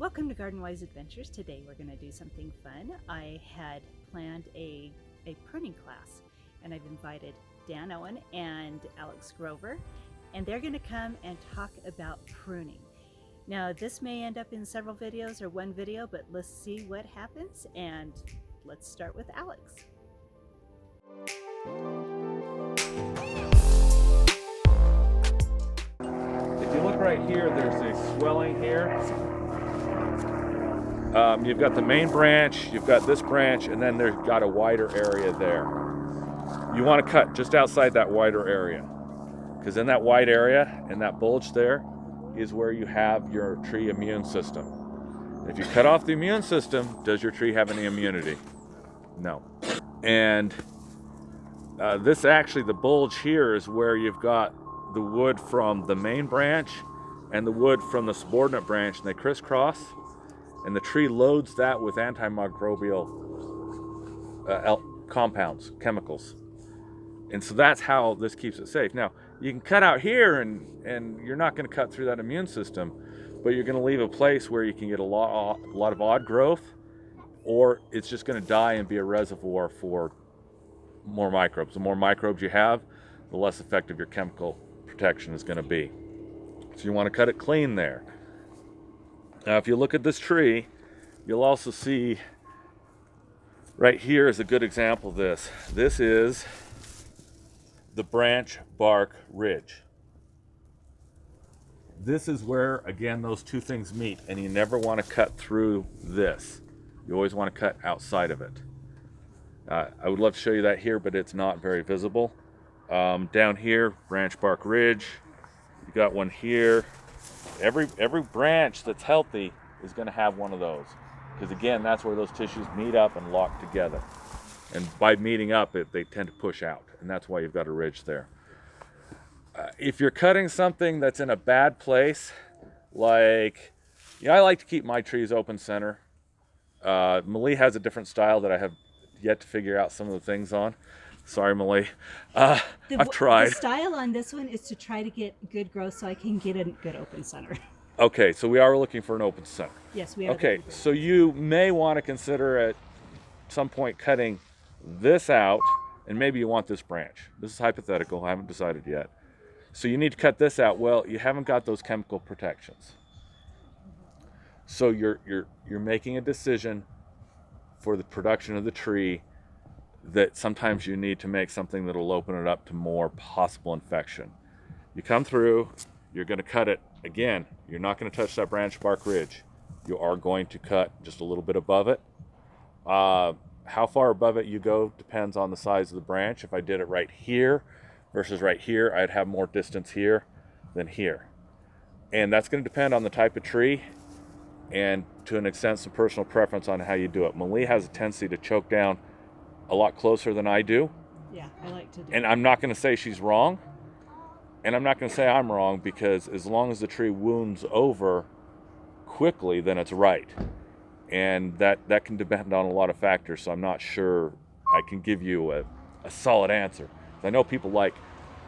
Welcome to Garden Wise Adventures. Today we're going to do something fun. I had planned a pruning class, and I've invited Dan Owen and Alex Grover, and they're going to come and talk about pruning. Now this may end up in several videos or one video, but let's see what happens, and let's start with Alex. If you look right here, there's a swelling here. You've got the main branch, you've got this branch, and then there's got a wider area there. You want to cut just outside that wider area, because in that wide area, in that bulge there, is where you have your tree immune system. If you cut off the immune system, does your tree have any immunity? No. And this actually, the bulge here is where you've got the wood from the main branch and the wood from the subordinate branch, and they crisscross, and the tree loads that with antimicrobial compounds, chemicals. And so that's how this keeps it safe. Now, you can cut out here and you're not going to cut through that immune system, but you're going to leave a place where you can get a lot of odd growth, or it's just going to die and be a reservoir for more microbes. The more microbes you have, the less effective your chemical protection is going to be. So you want to cut it clean there. Now, if you look at this tree, you'll also see right here is a good example of this. This is the branch bark ridge. This is where, again, those two things meet, and you never want to cut through this. You always want to cut outside of it. I would love to show you that here, but it's not very visible. Down here, branch bark ridge. You got one here. Every branch that's healthy is going to have one of those, because again, that's where those tissues meet up and lock together. And by meeting up, they tend to push out, and that's why you've got a ridge there. If you're cutting something that's in a bad place, like, I like to keep my trees open center. Malie has a different style that I have yet to figure out some of the things on. Sorry, Malie. I've tried. The style on this one is to try to get good growth so I can get a good open center. Okay, so we are looking for an open center. Yes, we are. Okay, so you may want to consider at some point cutting this out, and maybe you want this branch. This is hypothetical. I haven't decided yet. So you need to cut this out. Well, you haven't got those chemical protections. So you're making a decision for the production of the tree that sometimes you need to make something that will open it up to more possible infection. You come through, you're going to cut it. Again, you're not going to touch that branch bark ridge. You are going to cut just a little bit above it. How far above it you go depends on the size of the branch. If I did it right here versus right here, I'd have more distance here than here. And that's going to depend on the type of tree and, to an extent, some personal preference on how you do it. Malie has a tendency to choke down a lot closer than I do. Yeah, I like to do And that. I'm not going to say she's wrong, and I'm not going to say I'm wrong, because as long as the tree wounds over quickly, then it's right. And that can depend on a lot of factors, so I'm not sure I can give you a solid answer. I know people like,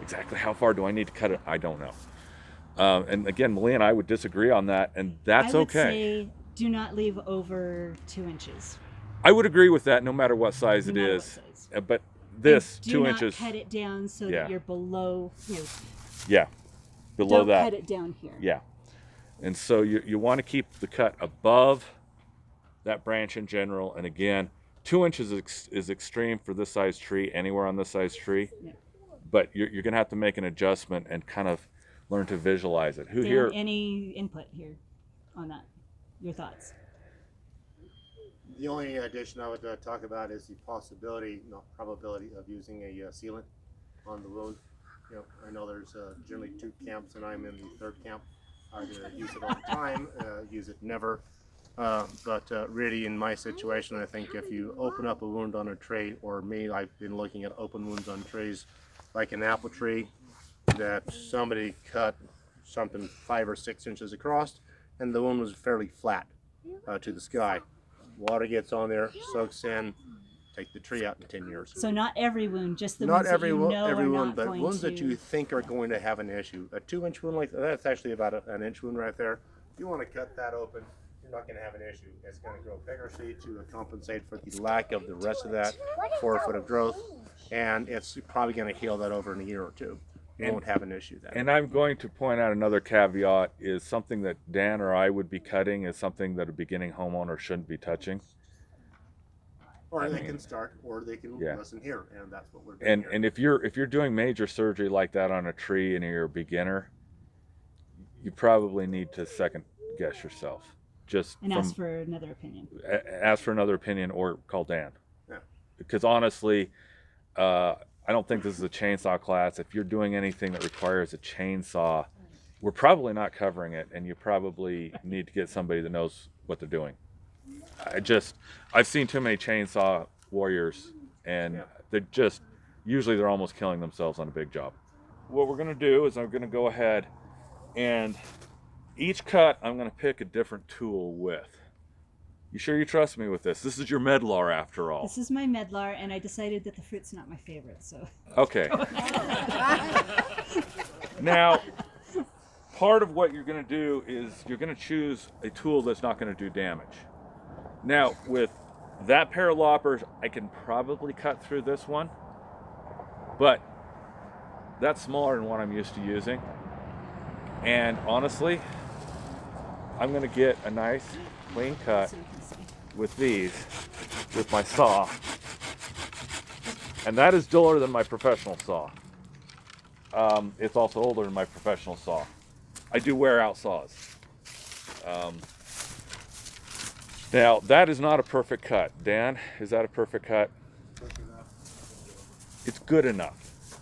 exactly how far do I need to cut it? I don't know. And again, Malie and I would disagree on that, and that's I would okay. say do not leave over 2 inches. I would agree with that, no matter what size it is. But this, and 2 inches. Do not cut it down so Yeah. that you're below. Yeah, below Don't that. cut it down here. Yeah. And so you want to keep the cut above that branch in general. And again, 2 inches is extreme for this size tree, anywhere on this size tree. Yeah. But you're going to have to make an adjustment and kind of learn to visualize it. Dan, any input here on that? Your thoughts? The only addition I would talk about is the possibility, not probability, of using a sealant on the wound. I know there's generally 2 camps, and I'm in the 3rd camp. Either use it all the time, use it never. But really, in my situation, I think if you open up a wound on a tree, or me, I've been looking at open wounds on trees, like an apple tree, that somebody cut something 5 or 6 inches across, and the wound was fairly flat to the sky. Water gets on there, soaks in, take the tree out in 10 years. So not every wound, just the Not ones every that you know every are wound, not but going ones to... that you think are going to have an issue. A 2-inch wound like that's actually about an inch wound right there. You want to cut that open, you're not going to have an issue. It's going to grow vigorously to compensate for the lack of the rest of that 4 foot of growth, and it's probably going to heal that over in a year or two. You won't have an issue then. And I'm going to point out another caveat is something that Dan or I would be cutting is something that a beginning homeowner shouldn't be touching. Or they can start, or they can listen here, and that's what we're doing. And if you're doing major surgery like that on a tree and you're a beginner, you probably need to second guess yourself. Ask for another opinion. Ask for another opinion or call Dan. Yeah. Because honestly, I don't think this is a chainsaw class. If you're doing anything that requires a chainsaw, we're probably not covering it, and you probably need to get somebody that knows what they're doing. I've seen too many chainsaw warriors, and usually they're almost killing themselves on a big job. What we're gonna do is I'm gonna go ahead and each cut I'm gonna pick a different tool with. You sure you trust me with this? This is your medlar after all. This is my medlar, and I decided that the fruit's not my favorite, so. Okay. Now, part of what you're gonna do is you're gonna choose a tool that's not gonna do damage. Now, with that pair of loppers, I can probably cut through this one, but that's smaller than what I'm used to using. And honestly, I'm going to get a nice clean cut with these, with my saw. And that is duller than my professional saw. It's also older than my professional saw. I do wear out saws. Now, that is not a perfect cut. Dan, is that a perfect cut? It's good enough.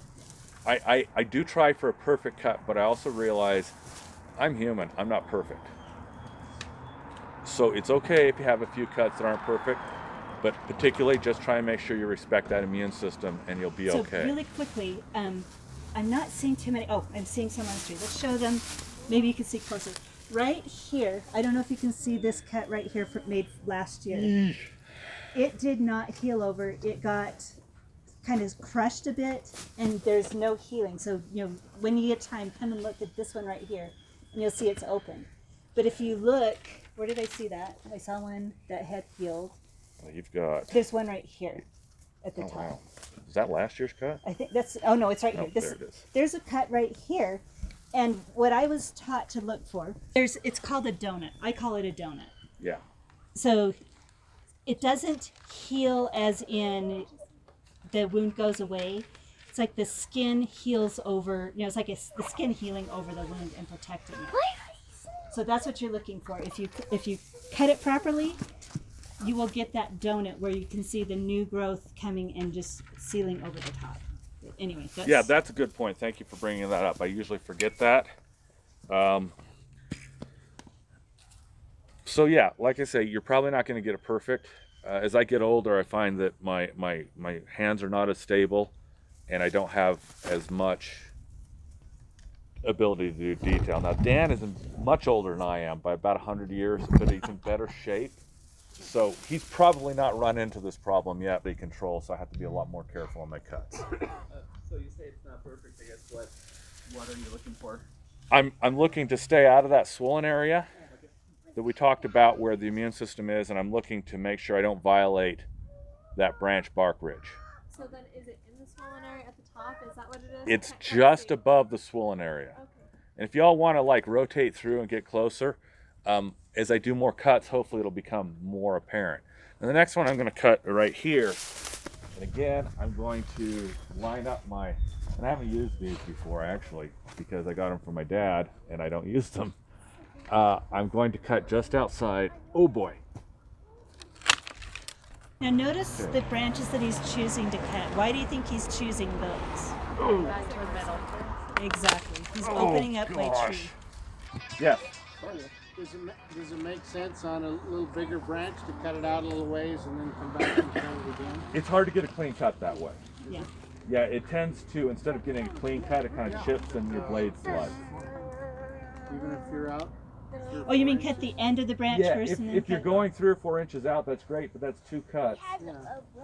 I do try for a perfect cut, but I also realize I'm human. I'm not perfect. So it's okay if you have a few cuts that aren't perfect, but particularly just try and make sure you respect that immune system and you'll be okay. So really quickly, I'm not seeing too many. Oh, I'm seeing some on the street. Let's show them. Maybe you can see closer. Right here, I don't know if you can see this cut right here made last year. It did not heal over. It got kind of crushed a bit, and there's no healing. So, when you get time, come and look at this one right here, and you'll see it's open. But if you look, where did I see that? I saw one that had healed. Well, you've got... There's one right here at the top. Wow. Is that last year's cut? I think that's... Oh, no, it's right here. There it is. There's a cut right here. And what I was taught to look for, it's called a donut. I call it a donut. Yeah. So it doesn't heal as in the wound goes away. It's like the skin heals over, it's like the skin healing over the wound and protecting it. So that's what you're looking for. If you cut it properly, you will get that donut where you can see the new growth coming and just sealing over the top. Anyway, that's a good point. Thank you for bringing that up. I usually forget that. So yeah, like I say, you're probably not going to get it perfect. As I get older, I find that my hands are not as stable, and I don't have as much ability to do detail. Now Dan is much older than I am by about 100 years, but he's in better shape. So he's probably not run into this problem yet, but he controls, so I have to be a lot more careful on my cuts. So you say it's not perfect, I guess what are you looking for? I'm looking to stay out of that swollen area that we talked about where the immune system is, and I'm looking to make sure I don't violate that branch bark ridge. So then is it in the swollen area at the top? Is that what it is? It's just above the swollen area. Okay. And if y'all want to rotate through and get closer, as I do more cuts, hopefully it'll become more apparent. And the next one I'm going to cut right here. And again, I'm going to line up and I haven't used these before actually, because I got them from my dad and I don't use them. I'm going to cut just outside. Oh boy. Now notice the branches that he's choosing to cut. Why do you think he's choosing those? Back to the middle. Exactly. He's opening up my tree. Yes. Does it make sense on a little bigger branch to cut it out a little ways and then come back and cut it again? It's hard to get a clean cut that way. Yeah. Yeah, it tends to, instead of getting a clean cut, it kind of chips and your blade slides. Even if you're out? Oh, you mean cut the end of the branch first and then if you're cut? going 3 or 4 inches out, that's great, but that's 2 cuts. Yeah.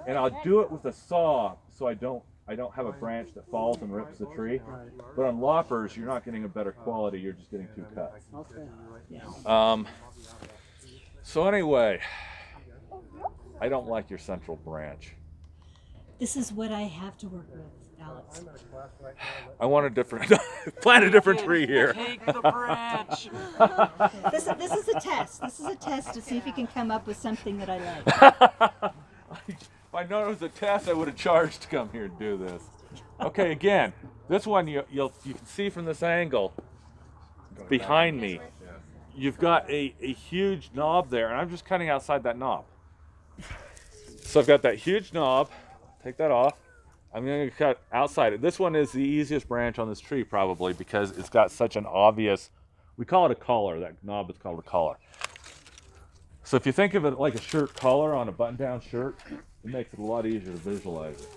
And I'll do it with a saw so I don't have a branch that falls and rips the tree. But on loppers, you're not getting a better quality, you're just getting 2 cuts. Okay. Yeah. So anyway, I don't like your central branch. This is what I have to work with, Alex. I want a different, plant a different tree here. Take the branch. This is a test. This is a test to see if you can come up with something that I like. If I known it was a test, I would have charged to come here and do this. Okay, again, this one you can see from this angle behind me. You've got a huge knob there, and I'm just cutting outside that knob. So I've got that huge knob. Take that off. I'm going to cut outside it. This one is the easiest branch on this tree probably because it's got such an obvious, we call it a collar. That knob is called a collar. So if you think of it like a shirt collar on a button-down shirt, it makes it a lot easier to visualize it.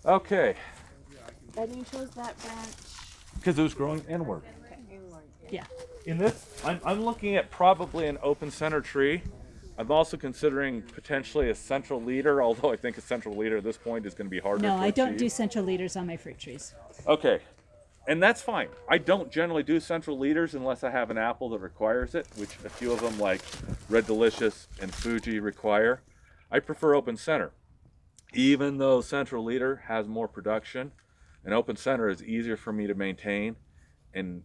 Okay. And you chose that branch. Because it was growing inward. Yeah. In this, I'm looking at probably an open center tree. I'm also considering potentially a central leader, although I think a central leader at this point is going to be harder to No, I don't achieve. do central leaders on my fruit trees. Okay, and that's fine. I don't generally do central leaders unless I have an apple that requires it, which a few of them like Red Delicious and Fuji require. I prefer open center. Even though central leader has more production, an open center is easier for me to maintain. And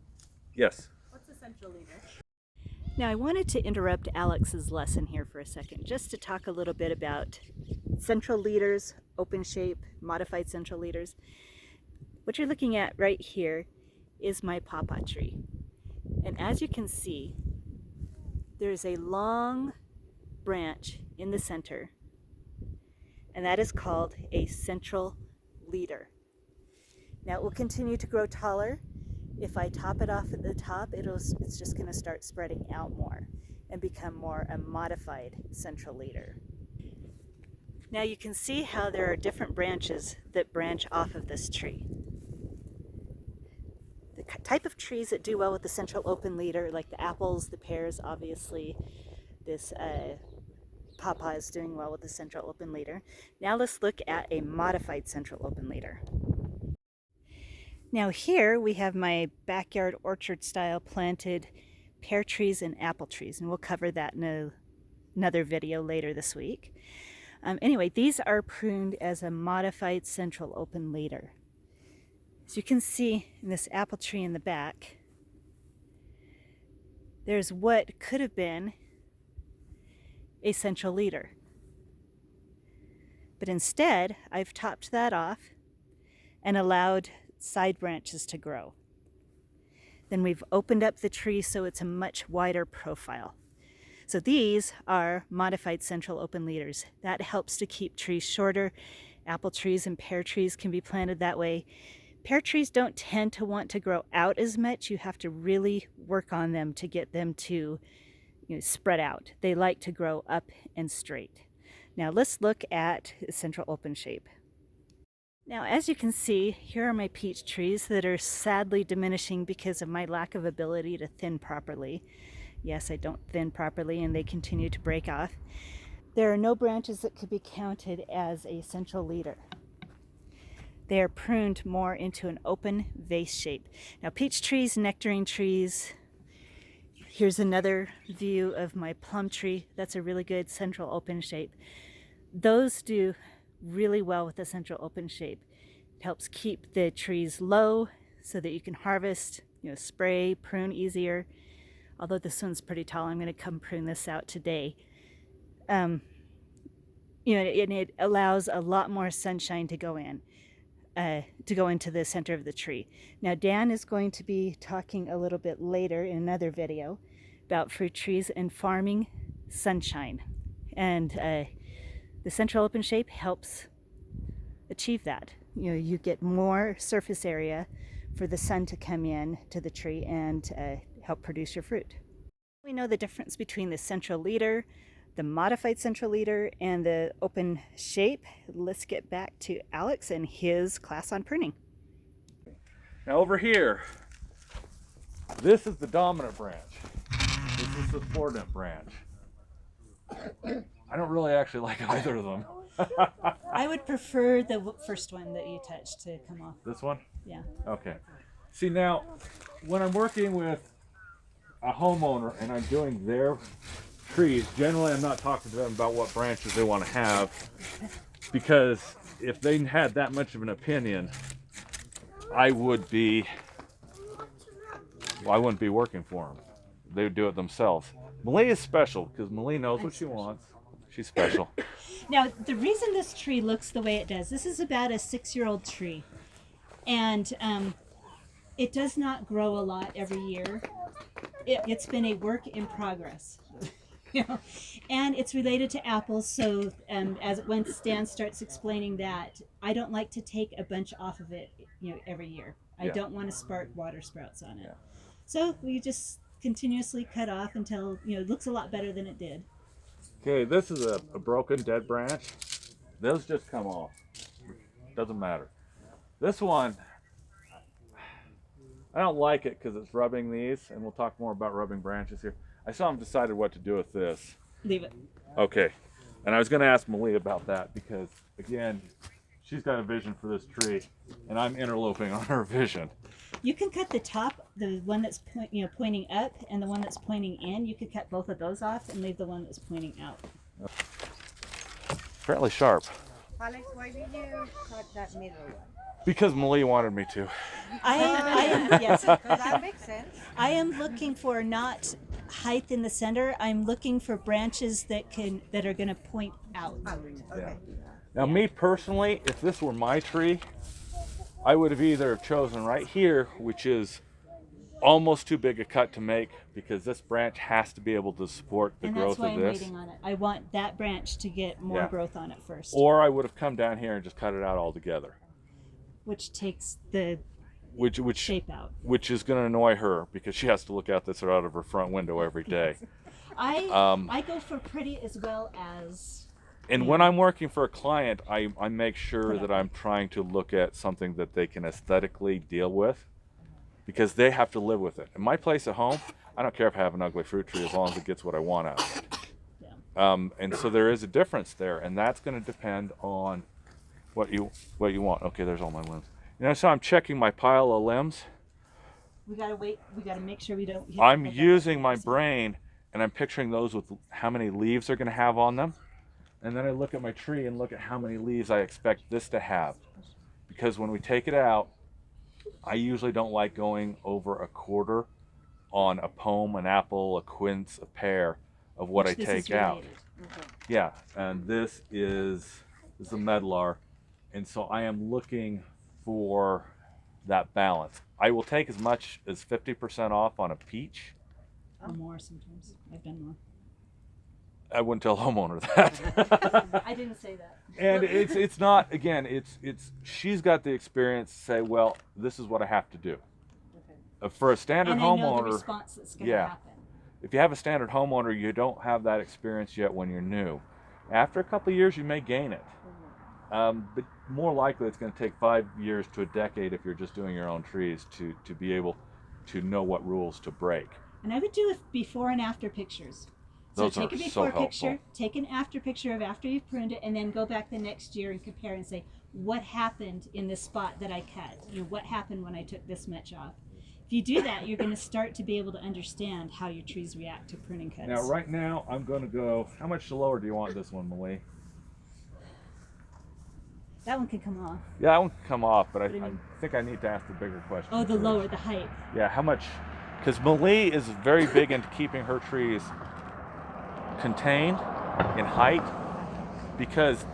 yes? What's a central leader? Now I wanted to interrupt Alex's lesson here for a second, just to talk a little bit about central leaders, open shape, modified central leaders. What you're looking at right here is my pawpaw tree. And as you can see, there's a long branch in the center, and that is called a central leader. Now it will continue to grow taller. If I top it off at the top, it's just going to start spreading out more and become more a modified central leader. Now you can see how there are different branches that branch off of this tree. The type of trees that do well with the central open leader, like the apples, the pears, obviously, this pawpaw is doing well with the central open leader. Now let's look at a modified central open leader. Now here we have my backyard orchard style planted pear trees and apple trees, and we'll cover that in another video later this week. Anyway, these are pruned as a modified central open leader. As you can see in this apple tree in the back, there's what could have been a central leader. But instead, I've topped that off and allowed side branches to grow. Then we've opened up the tree so it's a much wider profile. So these are modified central open leaders. That helps to keep trees shorter. Apple trees and pear trees can be planted that way. Pear trees don't tend to want to grow out as much. You have to really work on them to get them to spread out. They like to grow up and straight. Now let's look at central open shape. Now, as you can see, here are my peach trees that are sadly diminishing because of my lack of ability to thin properly. Yes, I don't thin properly and they continue to break off. There are no branches that could be counted as a central leader. They are pruned more into an open vase shape. Now, peach trees, nectarine trees. Here's another view of my plum tree. That's a really good central open shape. Those do really well with the central open shape. It helps keep the trees low so that you can harvest, spray, prune easier. Although this one's pretty tall, I'm going to come prune this out today. And it allows a lot more sunshine to go in, to go into the center of the tree. Now Dan is going to be talking a little bit later in another video about fruit trees and farming sunshine. And the central open shape helps achieve that. You get more surface area for the sun to come in to the tree and help produce your fruit. We know the difference between the central leader, the modified central leader, and the open shape. Let's get back to Alex and his class on pruning. Now over here, this is the dominant branch. This is the subordinate branch. I don't really actually like either of them. I would prefer the first one that you touched to come off. This one? Yeah. Okay. See, now, when I'm working with a homeowner and I'm doing their trees, generally I'm not talking to them about what branches they want to have, because if they had that much of an opinion, I wouldn't be working for them. They would do it themselves. Malie is special because Malie knows what she wants. She's special. Now, the reason this tree looks the way it does, this is about a 6-year-old tree. And it does not grow a lot every year. It's been a work in progress. You know? And it's related to apples, so when Stan starts explaining that, I don't like to take a bunch off of it, every year. I don't want to spark water sprouts on it. Yeah. So we just continuously cut off until it looks a lot better than it did. Okay, this is a broken dead branch. Those just come off. Doesn't matter. This one, I don't like it because it's rubbing these, and we'll talk more about rubbing branches here. I still haven't decided what to do with this. Leave it. Okay, and I was going to ask Malie about that because, again, she's got a vision for this tree, and I'm interloping on her vision. You can cut the top, the one that's pointing up, and the one that's pointing in. You could cut both of those off and leave the one that's pointing out. Fairly sharp. Alex, why did you cut that middle one? Because Malie wanted me to. I am yes. Because that makes sense. I am looking for not height in the center. I'm looking for branches that are going to point out. Okay. Now, me personally, if this were my tree, I would have either chosen right here, which is almost too big a cut to make because this branch has to be able to support the growth of this. And that's why I'm waiting on it. I want that branch to get more growth on it first. Or I would have come down here and just cut it out altogether. Which takes the which shape out. Which is going to annoy her because she has to look out this out of her front window every day. I go for pretty as well as... And when I'm working for a client, I make sure that I'm trying to look at something that they can aesthetically deal with because they have to live with it. In my place at home, I don't care if I have an ugly fruit tree as long as it gets what I want out of it. Yeah. And so there is a difference there, and that's going to depend on what you want. Okay, there's all my limbs. So I'm checking my pile of limbs. We got to wait. We got to make sure we don't... I'm using my brain, and I'm picturing those with how many leaves they're going to have on them. And then I look at my tree and look at how many leaves I expect this to have. Because when we take it out, I usually don't like going over a quarter on a pome, an apple, a quince, a pear of what I take out. Okay. Yeah, and this is a medlar. And so I am looking for that balance. I will take as much as 50% off on a peach. Or more sometimes. I've done more. I wouldn't tell a homeowner that. I didn't say that. And it's not, again, it's she's got the experience to say, well, this is what I have to do. Okay. For a standard and homeowner, I know the response that's going to happen. If you have a standard homeowner, you don't have that experience yet when you're new. After a couple of years, you may gain it. But more likely, it's going to take 5 years to a decade if you're just doing your own trees to be able to know what rules to break. And I would do before and after pictures. So Those take are a before so helpful. picture, take an after picture of after you've pruned it, and then go back the next year and compare and say, what happened in this spot that I cut? What happened when I took this much off? If you do that, you're going to start to be able to understand how your trees react to pruning cuts. Now, right now, I'm going to go, how much lower do you want this one, Malie? That one can come off. Yeah, that one can come off, but I do you mean? think I need to ask the bigger question. Oh, the first. lower, the height. Yeah, how much? Because Malie is very big into keeping her trees contained in height because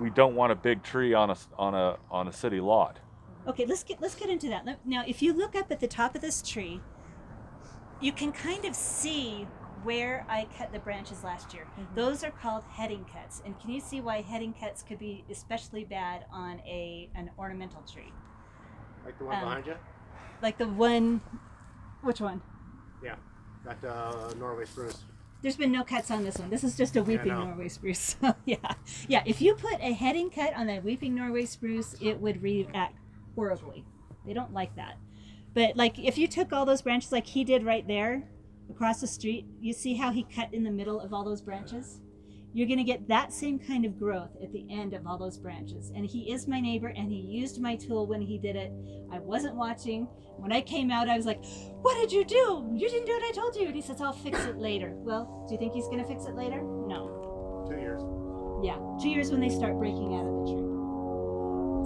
we don't want a big tree on a city lot. Okay, let's get into that. Now, if you look up at the top of this tree, you can kind of see where I cut the branches last year. Mm-hmm. Those are called heading cuts. And can you see why heading cuts could be especially bad on an ornamental tree? Like the one behind you? Like the one, which one? Yeah, that Norway spruce. There's been no cuts on this one. This is just a weeping Norway spruce. So, yeah. If you put a heading cut on that weeping Norway spruce, it would react horribly. They don't like that. But like if you took all those branches like he did right there across the street, you see how he cut in the middle of all those branches? you're going to get that same kind of growth at the end of all those branches. And he is my neighbor, and he used my tool when he did it. I wasn't watching. When I came out, I was like, what did you do? You didn't do what I told you. And he says, I'll fix it later. Well, do you think he's going to fix it later? No. 2 years. Yeah, 2 years when they start breaking out of the tree.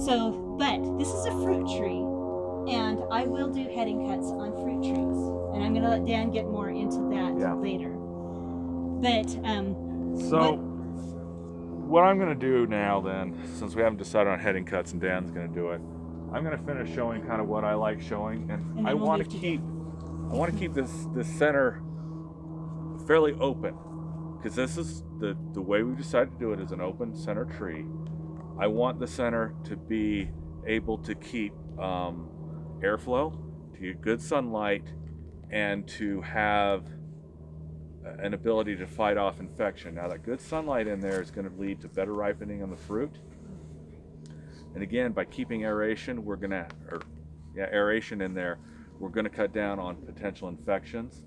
So, but this is a fruit tree, and I will do heading cuts on fruit trees. And I'm going to let Dan get more into that later. But, So, what I'm going to do now then, since we haven't decided on heading cuts and Dan's going to do it, I'm going to finish showing kind of what I like showing, and I we'll want move to to keep this center fairly open, because this is the way we decided to do it is an open center tree. I want the center to be able to keep airflow, to get good sunlight, and to have an ability to fight off infection. Now that good sunlight in there is going to lead to better ripening on the fruit. And again, by keeping aeration, aeration in there, we're going to cut down on potential infections,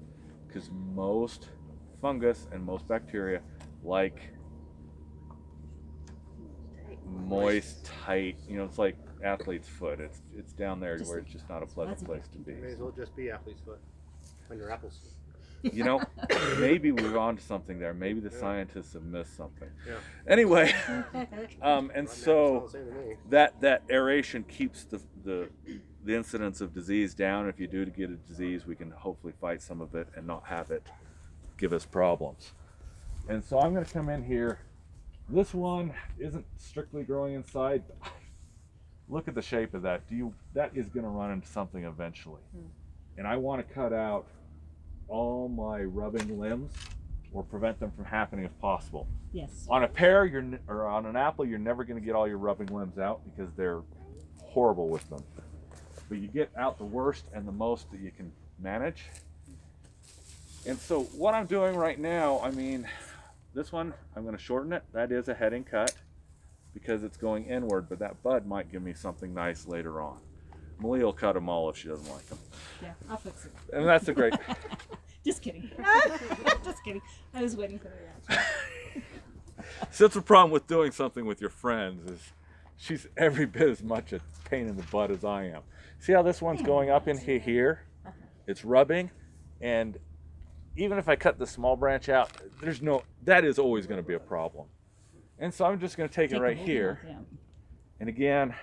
because most fungus and most bacteria like moist, tight, it's like athlete's foot. It's down there where it's just not a pleasant place to be. May as well just be athlete's foot on your apples. Maybe we're on to something there. Maybe the scientists have missed something. Yeah. Anyway, and so that aeration keeps the incidence of disease down. If you do get a disease, we can hopefully fight some of it and not have it give us problems. And so I'm going to come in here. This one isn't strictly growing inside. But look at the shape of that. That is going to run into something eventually. And I want to cut out all my rubbing limbs or prevent them from happening if possible. Yes. On a pear or on an apple, you're never going to get all your rubbing limbs out because they're horrible with them. But you get out the worst and the most that you can manage. And so what I'm doing right now, this one, I'm going to shorten it. That is a heading cut because it's going inward, but that bud might give me something nice later on. Malia will cut them all if she doesn't like them. Yeah, I'll fix it. And that's a great... Just kidding. Just kidding. I was waiting for the reaction. So that's the problem with doing something with your friends is she's every bit as much a pain in the butt as I am. See how this one's going up in here? It's rubbing, and even if I cut the small branch out, that is always going to be a problem. And so I'm just going to take it right here. And again,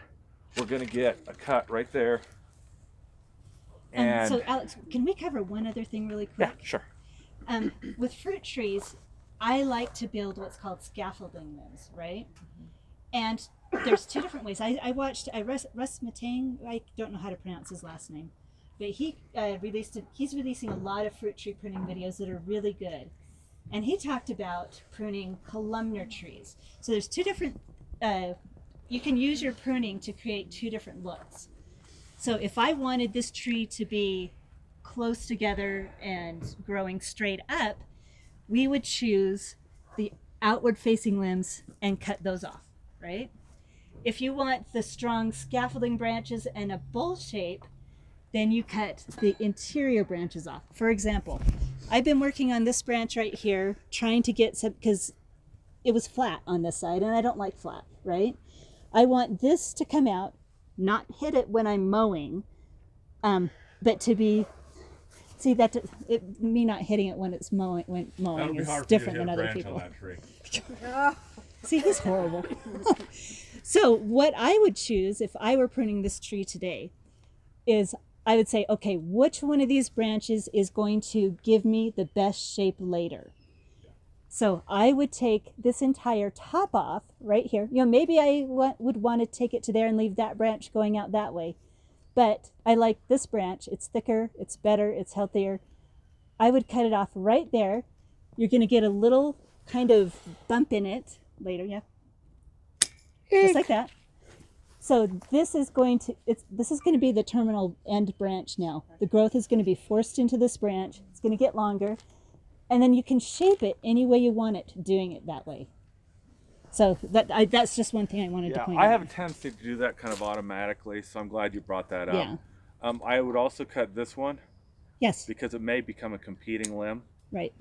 we're going to get a cut right there. And so Alex, can we cover one other thing really quick? Yeah, sure. With fruit trees, I like to build what's called scaffolding limbs, right? And there's two different ways. I watched Russ Matang, I don't know how to pronounce his last name, but he's releasing a lot of fruit tree pruning videos that are really good. And he talked about pruning columnar trees. So there's two different, you can use your pruning to create two different looks. So if I wanted this tree to be close together and growing straight up, we would choose the outward facing limbs and cut those off, right? If you want the strong scaffolding branches and a bowl shape, then you cut the interior branches off. For example, I've been working on this branch right here, trying to get some, because it was flat on this side and I don't like flat, right? I want this to come out, not hit it when I'm mowing, but to be, see that me not hitting it when it's mowing is different than other people. See, he's horrible. So what I would choose if I were pruning this tree today is I would say, okay, which one of these branches is going to give me the best shape later? So I would take this entire top off right here. Maybe I would want to take it to there and leave that branch going out that way. But I like this branch. It's thicker, it's better, it's healthier. I would cut it off right there. You're going to get a little kind of bump in it later, yeah? Just like that. So this is going to be the terminal end branch now. The growth is going to be forced into this branch. It's going to get longer. And then you can shape it any way you want it, doing it that way. So that's just one thing I wanted to point out. I have a tendency to do that kind of automatically, so I'm glad you brought that up. Yeah. I would also cut this one. Yes. Because it may become a competing limb. Right.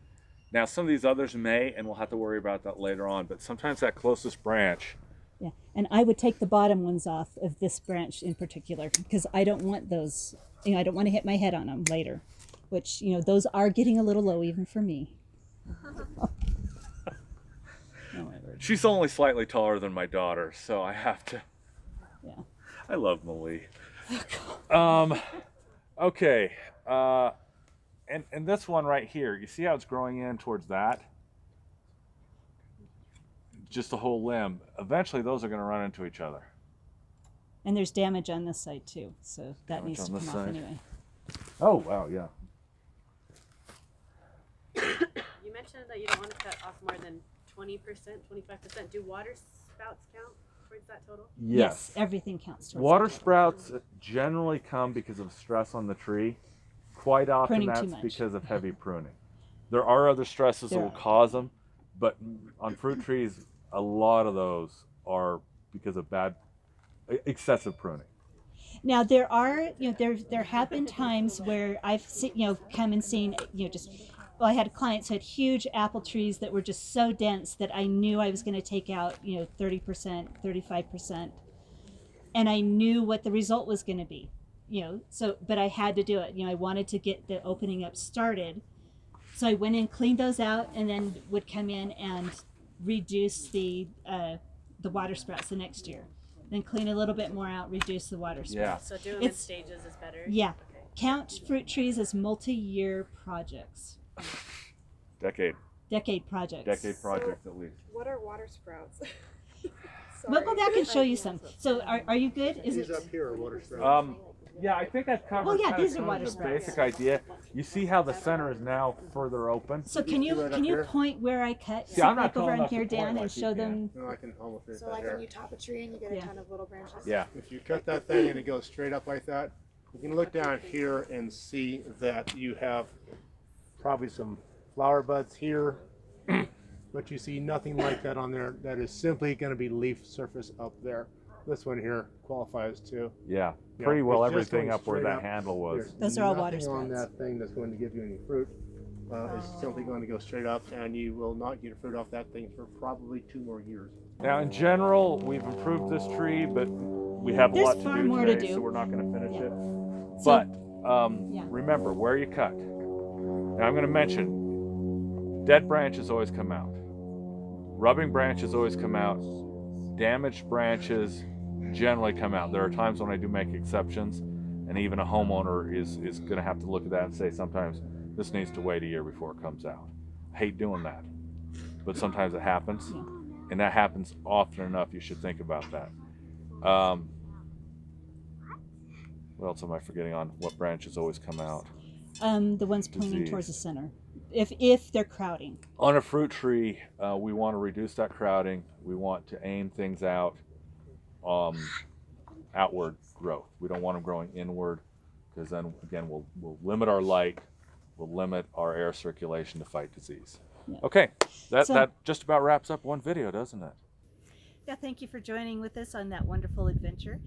Now some of these others may, and we'll have to worry about that later on, but sometimes that closest branch, Yeah, and I would take the bottom ones off of this branch in particular because I don't want those, I don't want to hit my head on them later, which, those are getting a little low even for me. Oh, my word. she's only slightly taller than my daughter, so I have to, Yeah. I love Malie. Okay, and this one right here, you see how it's growing in towards that? Just a whole limb. Eventually those are going to run into each other. And there's damage on this side too, so that Damage needs to on come this off side. anyway. Oh, wow, yeah. You mentioned that you don't want to cut off more than 20%, 25%. Do water spouts count towards that total? Yes. Everything counts towards Water that. sprouts generally come because of stress on the tree. Quite often Pruning too that's much. because of heavy pruning. There are other stresses that There will are. cause them, but on fruit trees, a lot of those are because of excessive pruning. Now there are, there have been times where I've seen, come and seen, I had clients who had huge apple trees that were just so dense that I knew I was going to take out, 30%, 35%, and I knew what the result was going to be, but I had to do it. I wanted to get the opening up started, so I went in, cleaned those out, and then would come in and reduce the water sprouts the next year. Then clean a little bit more out, reduce the water sprouts. So doing it in stages is better? Yeah. Okay. Count fruit trees as multi-year projects. Decade Projects. project at least. What are water sprouts? We'll go back and show you some. So are you good? Is These it? up here are water sprouts. Yeah, I think I've covered Well, yeah, kind these of are water the sprouts. basic idea. You see how the center is now further open? So can you point where I cut? See, I'm not Like over tall on enough to here, point Dan, like and you show can. them. No, I can almost fit So that like there. when you top a tree and you get a Yeah. ton of little branches. Yeah. If you cut that thing and it goes straight up like that, you can look down here and see that you have probably some flower buds here, but you see nothing like that on there. That is simply going to be leaf surface up there. This one here qualifies too. Yeah, Yeah, pretty well it's just everything going up where straight that up. handle was. Those are all water nothing on sprouts. that thing that's going to give you any fruit. It's simply going to go straight up, and you will not get fruit off that thing for probably 2 more years. Now, in general, we've improved this tree, but we have a There's lot to far do more to today, do. so we're not going to finish Yeah. it. So- But yeah. remember where you cut. Now, I'm going to mention dead branches always come out, rubbing branches always come out, damaged branches generally come out. There are times when I do make exceptions, and even a homeowner is going to have to look at that and say sometimes this needs to wait a year before it comes out. I hate doing that, but sometimes it happens, and that happens often enough. You should think about that. What else am I forgetting on? What branches always come out? The ones pointing towards the Disease. center. If they're crowding. On a fruit tree, we want to reduce that crowding. We want to aim things out, outward growth. We don't want them growing inward, because then again we'll limit our light, we'll limit our air circulation to fight disease. Yeah. Okay, that So- just about wraps up one video, doesn't it? Yeah, thank you for joining with us on that wonderful adventure.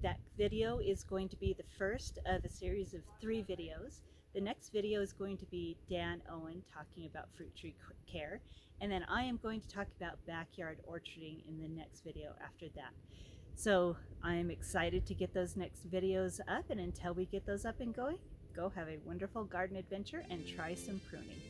That video is going to be the first of a series of 3 videos. The next video is going to be Dan Owen talking about fruit tree care, and then I am going to talk about backyard orcharding in the next video after that. So I'm excited to get those next videos up, and until we get those up and going, go have a wonderful garden adventure and try some pruning.